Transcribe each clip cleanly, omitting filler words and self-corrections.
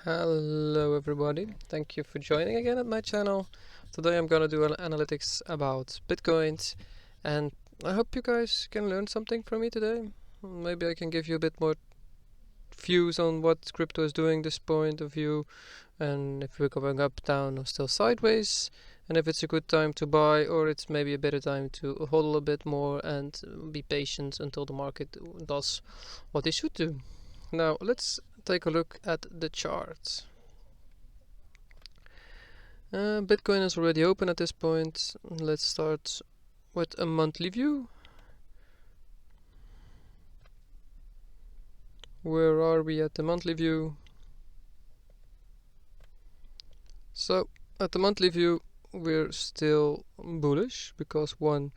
Hello everybody, thank you for joining again at my channel. Today I'm gonna do an analytics about bitcoins, and I hope you guys can learn something from me today. Maybe I can give you a bit more views on what crypto is doing, this point of view, and if we're going up, down, or still sideways, and if it's a good time to buy or it's maybe a better time to hold a little bit more and be patient until the market does what they should do. Now let's take a look at the charts. Bitcoin is already open at this point. Let's start with a monthly view. Where are we at the monthly view? So at the monthly view we're still bullish because one,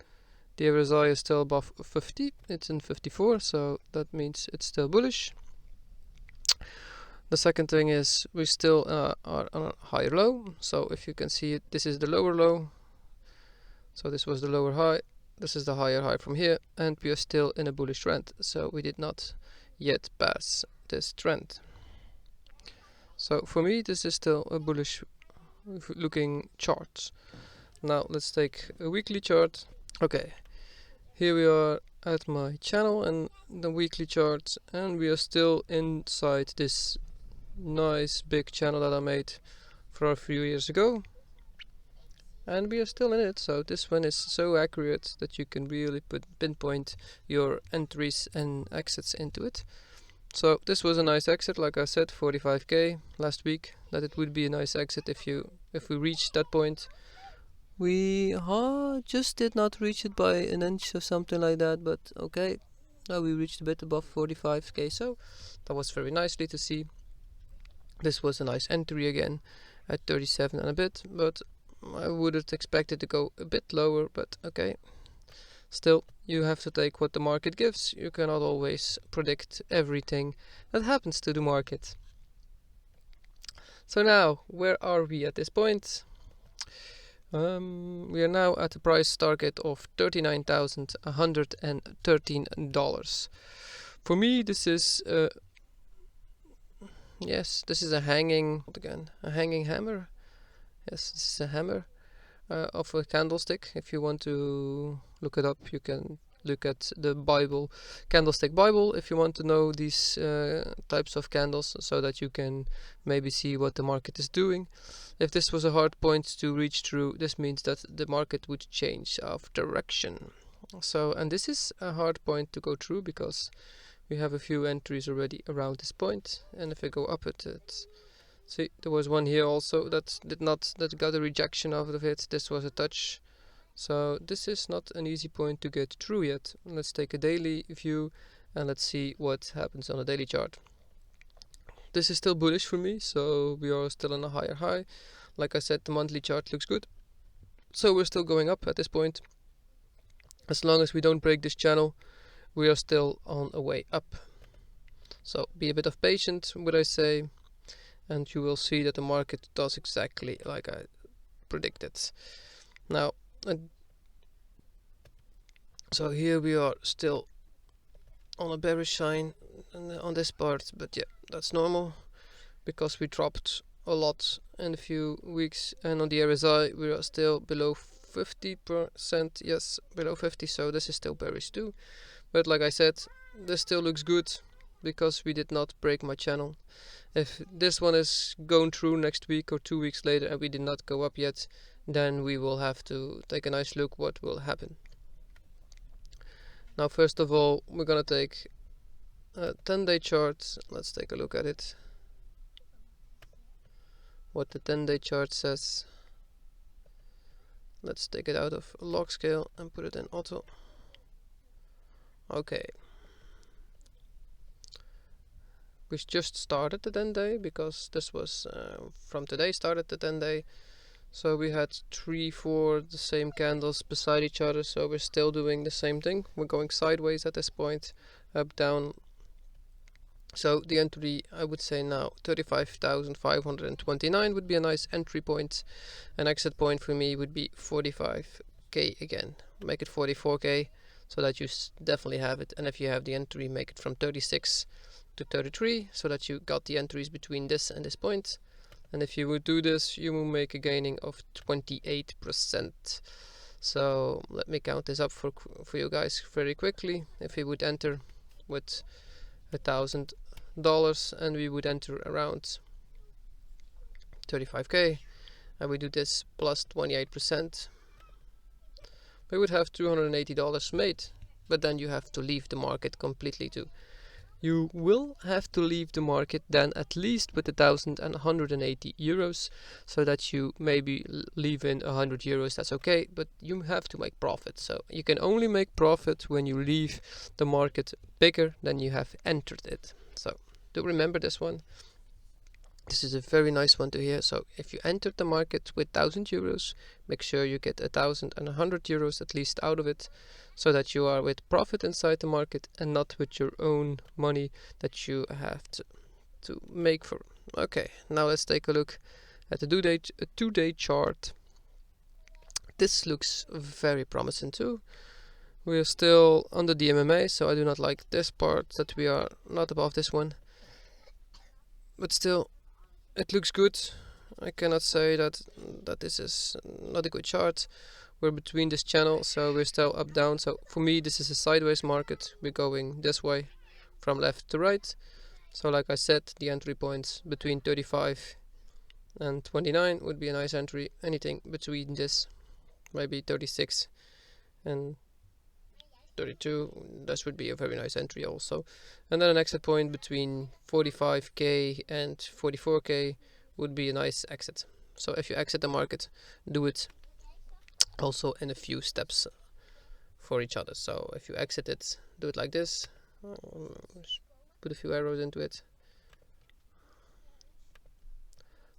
the RSI is still above 50, it's in 54, so that means it's still bullish. The second thing is we still are on a higher low, so if you can see it, this is the lower low, so this was the lower high, this is the higher high from here, and we are still in a bullish trend, so we did not yet pass this trend. So for me this is still a bullish looking chart. Now let's take a weekly chart. Okay, here we are at my channel and the weekly chart, and we are still inside this nice big channel that I made for a few years ago, and we are still in it. So this one is so accurate that you can really pinpoint your entries and exits into it. So this was a nice exit, like I said, 45k last week, that it would be a nice exit if we reached that point. We just did not reach it by an inch or something like that, but okay, now we reached a bit above 45k, so that was very nicely to see. This was a nice entry again at 37 and a bit, but I would have expected to go a bit lower, but okay. Still, you have to take what the market gives. You cannot always predict everything that happens to the market. So now, where are we at this point? We are now at a price target of $39,113. For me, this is yes, this is a hanging hammer. Yes, this is a hammer of a candlestick. If you want to look it up, you can look at the Bible, Candlestick Bible, if you want to know these types of candles, so that you can maybe see what the market is doing. If this was a hard point to reach through, this means that the market would change of direction. So, and this is a hard point to go through because we have a few entries already around this point, and if I go up at it, see, there was one here also that got a rejection of it. This was a touch. So this is not an easy point to get through yet. Let's take a daily view and let's see what happens on a daily chart. This is still bullish for me, so we are still on a higher high. Like I said, the monthly chart looks good. So we're still going up at this point. As long as we don't break this channel, we are still on a way up. So be a bit of patient, would I say, and you will see that the market does exactly like I predicted. Now, so here we are still on a bearish sign on this part, but yeah, that's normal because we dropped a lot in a few weeks, and on the RSI we are still below 50%. Yes, below 50, so this is still bearish too. But like I said, this still looks good because we did not break my channel. If this one is going through next week or 2 weeks later and we did not go up yet, then we will have to take a nice look what will happen. Now first of all, we're gonna take a 10-day chart. Let's take a look at it, what the 10-day chart says. Let's take it out of log scale and put it in auto. Okay, we just started the 10-day because this was from today started the 10-day. So we had 3-4 the same candles beside each other, so we're still doing the same thing. We're going sideways at this point, up, down. So the entry, I would say now 35,529 would be a nice entry point. An exit point for me would be 45k again. Make it 44k so that you definitely have it. And if you have the entry, make it from 36 to 33, so that you got the entries between this and this point. And if you would do this, you will make a gaining of 28%. So let me count this up for you guys very quickly. If we would enter with $1,000 and we would enter around 35k, and we do this plus 28%, we would have $280 made. But then you have to leave the market completely too. You will have to leave the market then at least with 1,180 euros, so that you maybe leave in 100 euros, that's okay, but you have to make profit. So you can only make profit when you leave the market bigger than you have entered it. So do remember this one. This is a very nice one to hear. So if you entered the market with 1,000 euros, make sure you get 1,100 euros at least out of it, so that you are with profit inside the market and not with your own money that you have to make for. Okay, now let's take a look at the two-day chart. This looks very promising too. We are still under the MMA, so I do not like this part that we are not above this one. But still, it looks good. I cannot say that this is not a good chart. We're between this channel, so we're still up down. So for me, this is a sideways market. We're going this way from left to right. So like I said, the entry points between 35 and 29 would be a nice entry. Anything between this, maybe 36 and 32, this would be a very nice entry also. And then an exit point between 45k and 44k would be a nice exit. So if you exit the market, do it also in a few steps for each other. So if you exit it, do it like this. Put a few arrows into it.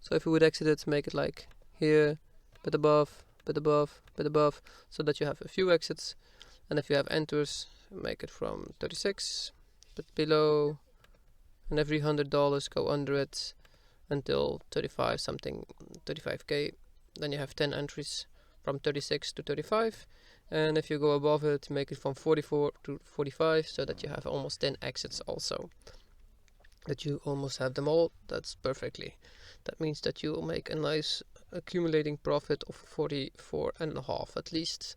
So if you would exit it, make it like here, bit above, bit above, bit above, so that you have a few exits. And if you have enters, make it from 36, bit below, and every $100 go under it until 35 something, 35k. Then you have 10 entries from 36 to 35, and if you go above it, make it from 44 to 45, so that you have almost 10 exits also. That you almost have them all, that's perfectly. That means that you will make a nice accumulating profit of 44.5 at least,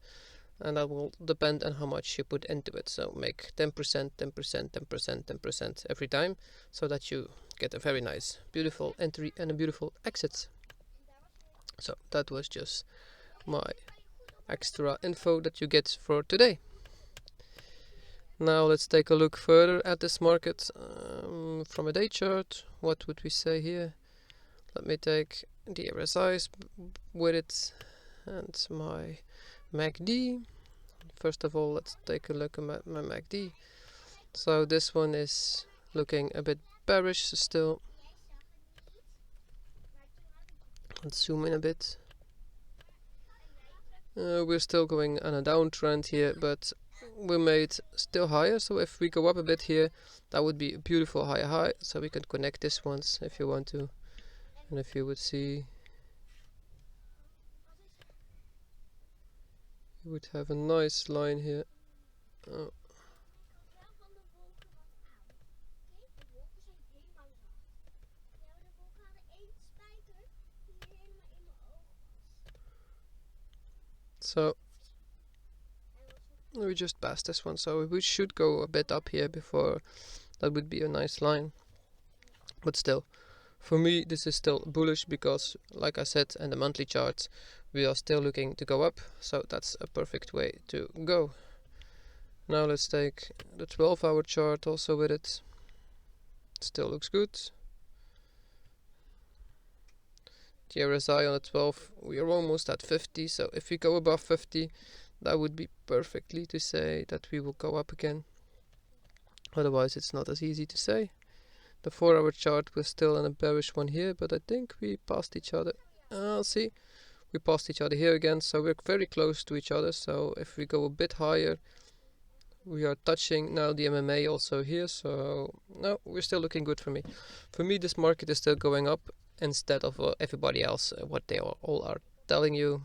and that will depend on how much you put into it. So make 10%, 10%, 10%, 10% every time, so that you get a very nice, beautiful entry and a beautiful exit. So that was just my extra info that you get for today. Now let's take a look further at this market from a day chart. What would we say here? Let me take the RSIs with it and my MACD. First of all, let's take a look at my MACD. So this one is looking a bit bearish still. Let's zoom in a bit. We're still going on a downtrend here, but we made still higher. So if we go up a bit here, that would be a beautiful higher high. So we can connect this ones if you want to. And if you would see, you would have a nice line here. Oh. So we just passed this one, so we should go a bit up here before that would be a nice line. But still, for me this is still bullish, because like I said, in the monthly charts we are still looking to go up, so that's a perfect way to go. Now let's take the 12-hour chart also with it. Still looks good. The RSI on the 12, we are almost at 50, so if we go above 50, that would be perfectly to say that we will go up again. Otherwise it's not as easy to say. The 4-hour chart was still in a bearish one here, but I think we passed each other. See, we passed each other here again, so we're very close to each other. So if we go a bit higher, we are touching now the MMA also here, so no, we're still looking good for me. For me, this market is still going up instead of everybody else, what they all are telling you.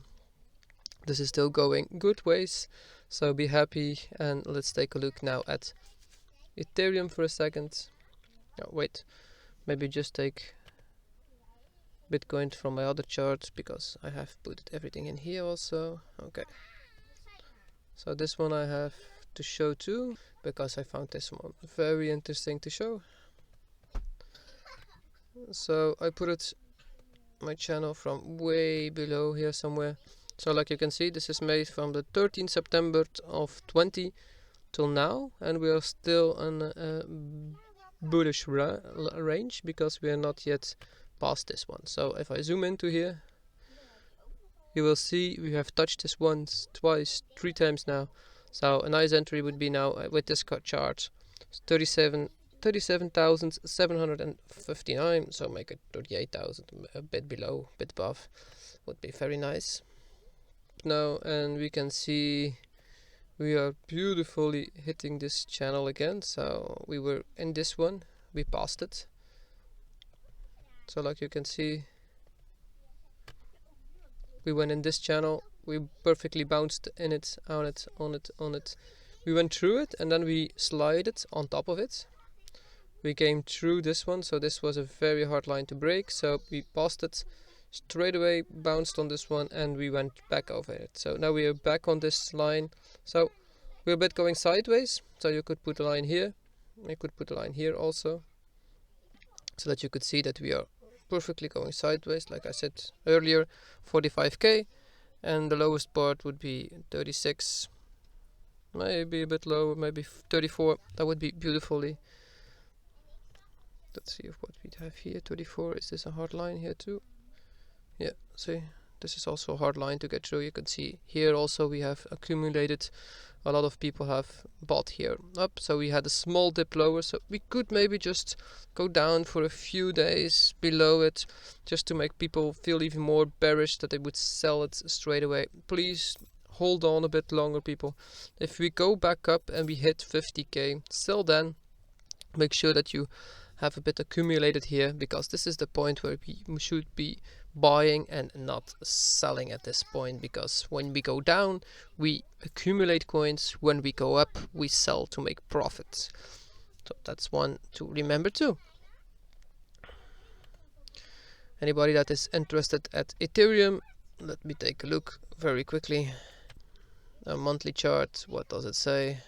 This is still going good ways, so be happy. And let's take a look now at Ethereum for a second. Oh, wait, maybe just take Bitcoin from my other charts because I have put everything in here also. Okay, so this one I have to show too because I found this one very interesting to show. So I put it my channel from way below here somewhere. So like you can see, this is made from the 13th September of 20 till now, and we are still on a bullish range because we are not yet past this one. So if I zoom into here, you will see we have touched this once, twice, 3 times now. So a nice entry would be now with this chart 37,759, so make it 38,000, a bit below, a bit above, would be very nice. Now, and we can see we are beautifully hitting this channel again. So we were in this one, we passed it. So like you can see, we went in this channel, we perfectly bounced in it, on it. We went through it and then we slided on top of it. We came through this one, so this was a very hard line to break, so we passed it straight away, bounced on this one, and we went back over it. So now we are back on this line. So we're a bit going sideways, so you could put a line here, you could put a line here also, so that you could see that we are perfectly going sideways. Like I said earlier, 45k, and the lowest part would be 36, maybe a bit lower, maybe 34. That would be beautifully. Let's see what we have here. 34. Is this a hard line here too? Yeah, see, this is also a hard line to get through. You can see here also we have accumulated. A lot of people have bought here up, so we had a small dip lower, so we could maybe just go down for a few days below it, just to make people feel even more bearish that they would sell it straight away. Please hold on a bit longer, people. If we go back up and we hit 50k, still then make sure that you have a bit accumulated here, because this is the point where we should be buying and not selling at this point, because when we go down we accumulate coins, when we go up we sell to make profits. So that's one to remember too. Anybody that is interested at Ethereum, let me take a look very quickly. A monthly chart, what does it say?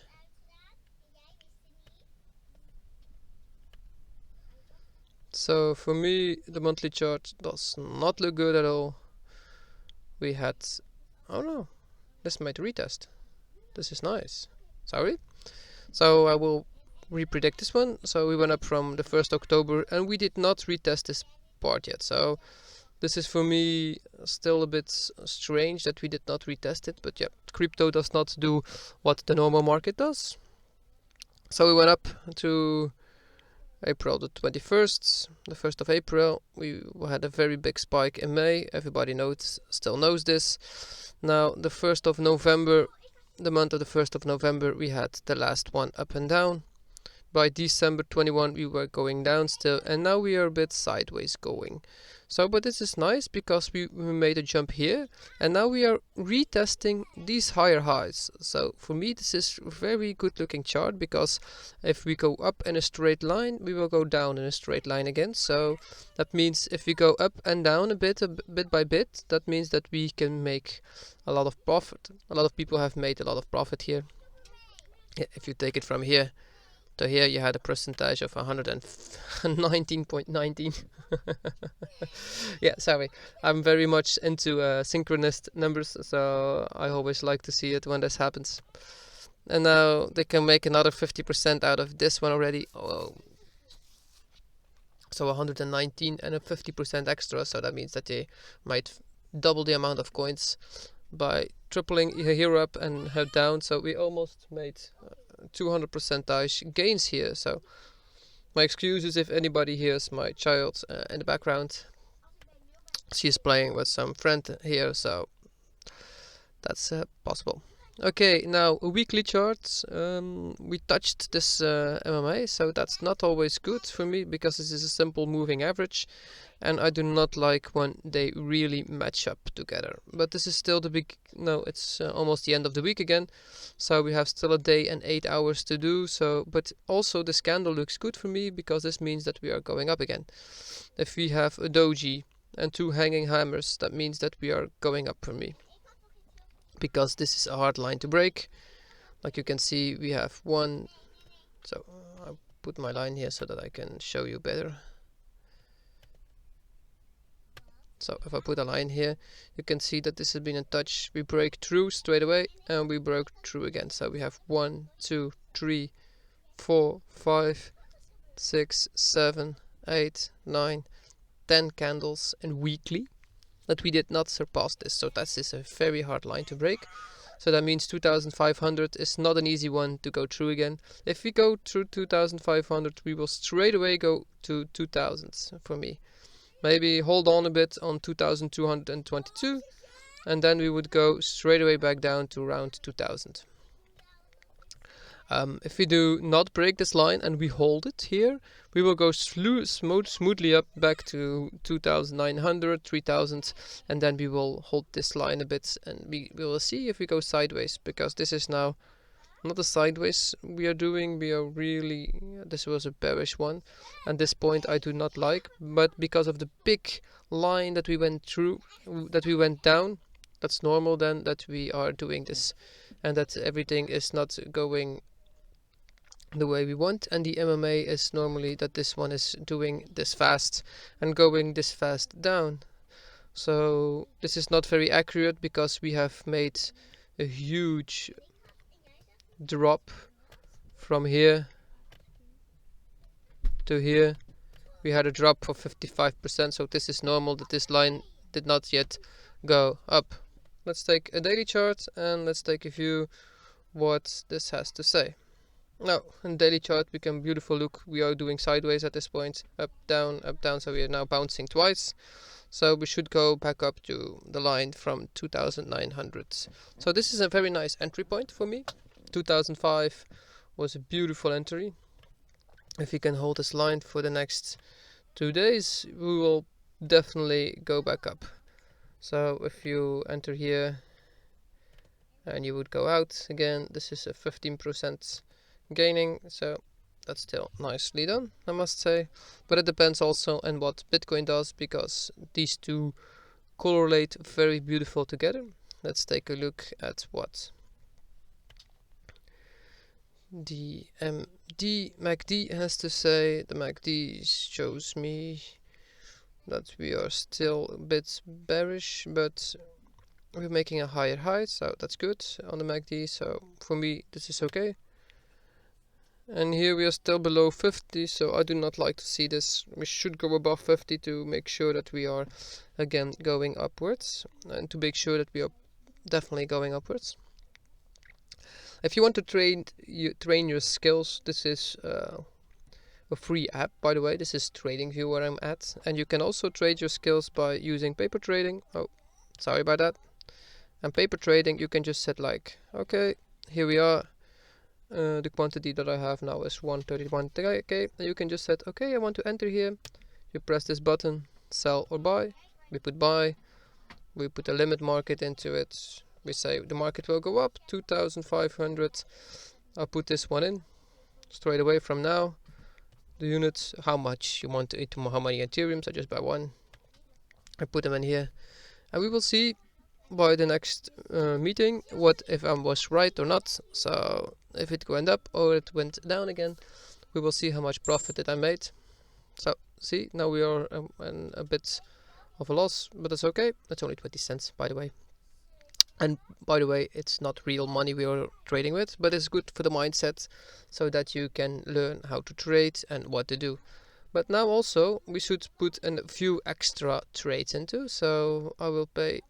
So for me the monthly chart does not look good at all. We had, oh no, this might retest. This is nice. Sorry. So I will repredict this one. So we went up from the 1st October and we did not retest this part yet. So this is for me still a bit strange that we did not retest it. But yeah, crypto does not do what the normal market does. So we went up to April the 21st, the 1st of April, we had a very big spike in May. Everybody still knows this. Now the 1st of November, the month of the 1st of November, we had the last one up and down. By December 21 we were going down still, and now we are a bit sideways going. So, but this is nice because we made a jump here, and now we are retesting these higher highs. So for me this is a very good looking chart, because if we go up in a straight line we will go down in a straight line again. So that means if we go up and down a bit by bit, that means that we can make a lot of profit. A lot of people have made a lot of profit here. Yeah, if you take it from here to here, you had a percentage of 119.19. Yeah, sorry, I'm very much into synchronous numbers, so I always like to see it when this happens. And now they can make another 50% out of this one already. Oh, so 119 and a 50% extra, so that means that they might double the amount of coins by tripling here up and head down. So we almost made 200% gains here. So my excuse is if anybody hears my child in the background, she's playing with some friend here, so that's possible. Okay, now a weekly chart. We touched this MMA, so that's not always good for me because this is a simple moving average, and I do not like when they really match up together. But this is still the big. No, it's almost the end of the week again, so we have still a day and 8 hours to do. So, but also this candle looks good for me because this means that we are going up again. If we have a doji and two hanging hammers, that means that we are going up for me, because this is a hard line to break. Like you can see, we have one. So I'll put my line here so that I can show you better. So if I put a line here, you can see that this has been in touch. We break through straight away and we broke through again. So we have 1, 2, 3, 4, 5, 6, 7, 8, 9, 10 candles and weekly that we did not surpass this. So that is a very hard line to break. So that means 2500 is not an easy one to go through again. If we go through 2500, we will straight away go to 2000 for me. Maybe hold on a bit on 2222, and then we would go straight away back down to around 2000. If we do not break this line and we hold it here, we will go smoothly up back to 2900, 3000, and then we will hold this line a bit, and we will see if we go sideways, because this is now not a sideways we are doing. We are really, this was a bearish one, and this point I do not like, but because of the big line that we went through, that we went down, that's normal then that we are doing this, and that everything is not going the way we want. And the MMA is normally that this one is doing this fast and going this fast down. So this is not very accurate because we have made a huge drop from here to here. We had a drop of 55%, so this is normal that this line did not yet go up. Let's take a daily chart and let's take a view what this has to say. Now, in daily chart we can beautiful look, we are doing sideways at this point, up, down, so we are now bouncing twice. So we should go back up to the line from 2900. So this is a very nice entry point for me. 2005 was a beautiful entry. If we can hold this line for the next 2 days, we will definitely go back up. So if you enter here and you would go out again, this is a 15% gaining, so that's still nicely done, I must say. But it depends also on what Bitcoin does, because these two correlate very beautiful together. Let's take a look at what the MACD has to say. The MACD shows me that we are still a bit bearish, but we're making a higher high, so that's good on the MACD. So for me this is okay. And here we are still below 50, so I do not like to see this. We should go above 50 to make sure that we are again going upwards, and to make sure that we are definitely going upwards. If you want to train your skills, this is a free app, by the way. This is TradingView where I'm at, and you can also trade your skills by using paper trading. Oh, sorry about that. And paper trading, you can just set like, okay, here we are. The quantity that I have now is 131k. You can just set, okay, I want to enter here. You press this button, sell or buy. We put buy. We put a limit market into it. We say the market will go up 2,500. I'll put this one in straight away from now. The units, how much you want to eat, how many Ethereum, so just buy one. I put them in here, and we will see by the next meeting what if I was right or not. So if it went up or it went down again, we will see how much profit that I made. So see, now we are in a bit of a loss, but that's okay. That's only 20 cents, by the way. And by the way, it's not real money we are trading with, but it's good for the mindset, so that you can learn how to trade and what to do. But now also we should put a few extra trades into, so I will pay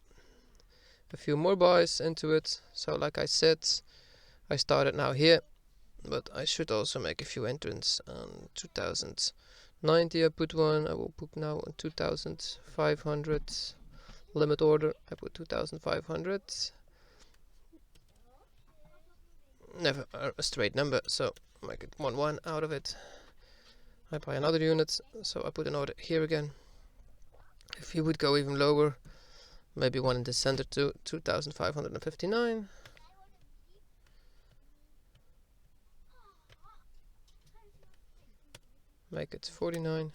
a few more buys into it. So like I said, I started now here, but I should also make a few entrants on 2090. I put one. I will put now on 2500 limit order. I put 2500. never a straight number, so make it 1 out of it. I buy another unit, so I put an order here again. If you would go even lower, maybe one in the center too, 2,559. Make it 49.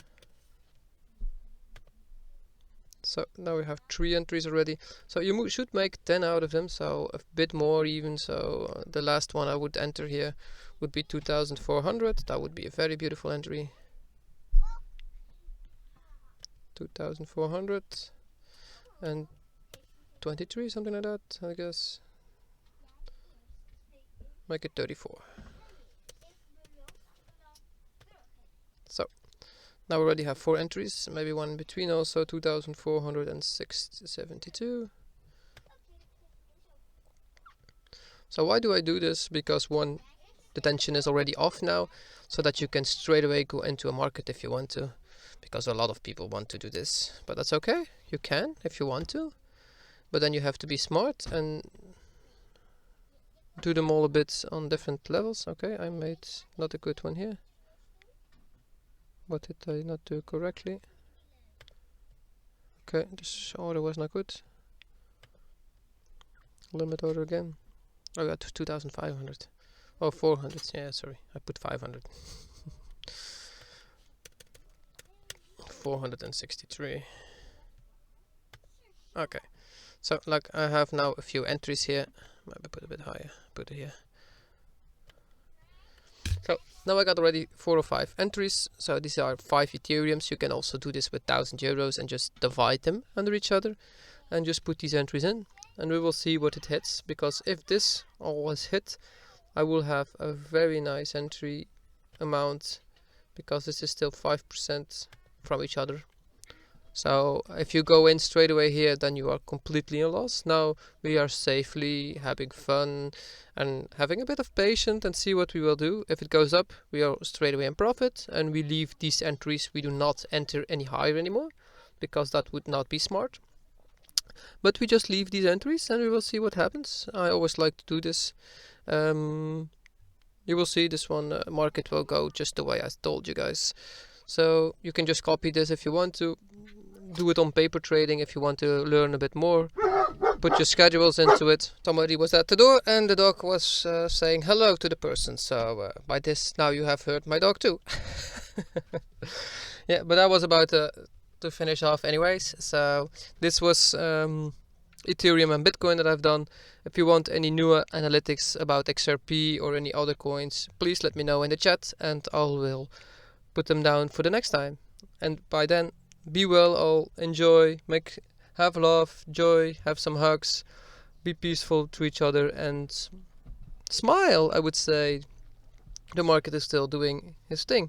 So now we have 3 entries already. So you should make 10 out of them, so a bit more even. So the last one I would enter here would be 2,400. That would be a very beautiful entry. 2,400 and 23, something like that, I guess. Make it 34. So now we already have 4 entries, maybe one in between also, 2,472. So why do I do this? Because one, the tension is already off now, so that you can straight away go into a market if you want to, because a lot of people want to do this, but that's okay, you can if you want to, but then you have to be smart and do them all a bit on different levels. Okay, I made not a good one here. What did I not do correctly? Okay, this order was not good. Limit order again. I got 2,500. Oh, 400. Yeah, sorry, I put 500. 463. Okay, so like I have now a few entries here. Maybe put a bit higher. Put it here. So now I got already 4 or 5 entries. So these are 5 Ethereums. You can also do this with 1,000 euros and just divide them under each other and just put these entries in, and we will see what it hits. Because if this all is hit, I will have a very nice entry amount, because this is still 5% from each other. So if you go in straight away here, then you are completely in loss. Now we are safely having fun and having a bit of patience and see what we will do. If it goes up, we are straight away in profit, and we leave these entries. We do not enter any higher anymore, because that would not be smart. But we just leave these entries and we will see what happens. I always like to do this. You will see this one market will go just the way I told you guys. So you can just copy this if you want to. Do it on paper trading if you want to learn a bit more. Put your schedules into it. Somebody was at the door and the dog was saying hello to the person. So by this now you have heard my dog too. Yeah, but I was about to finish off anyways. So this was Ethereum and Bitcoin that I've done. If you want any newer analytics about XRP or any other coins, please let me know in the chat and I will put them down for the next time. And by then, be well all, enjoy, have love, joy, have some hugs, be peaceful to each other and smile. I would say the market is still doing his thing.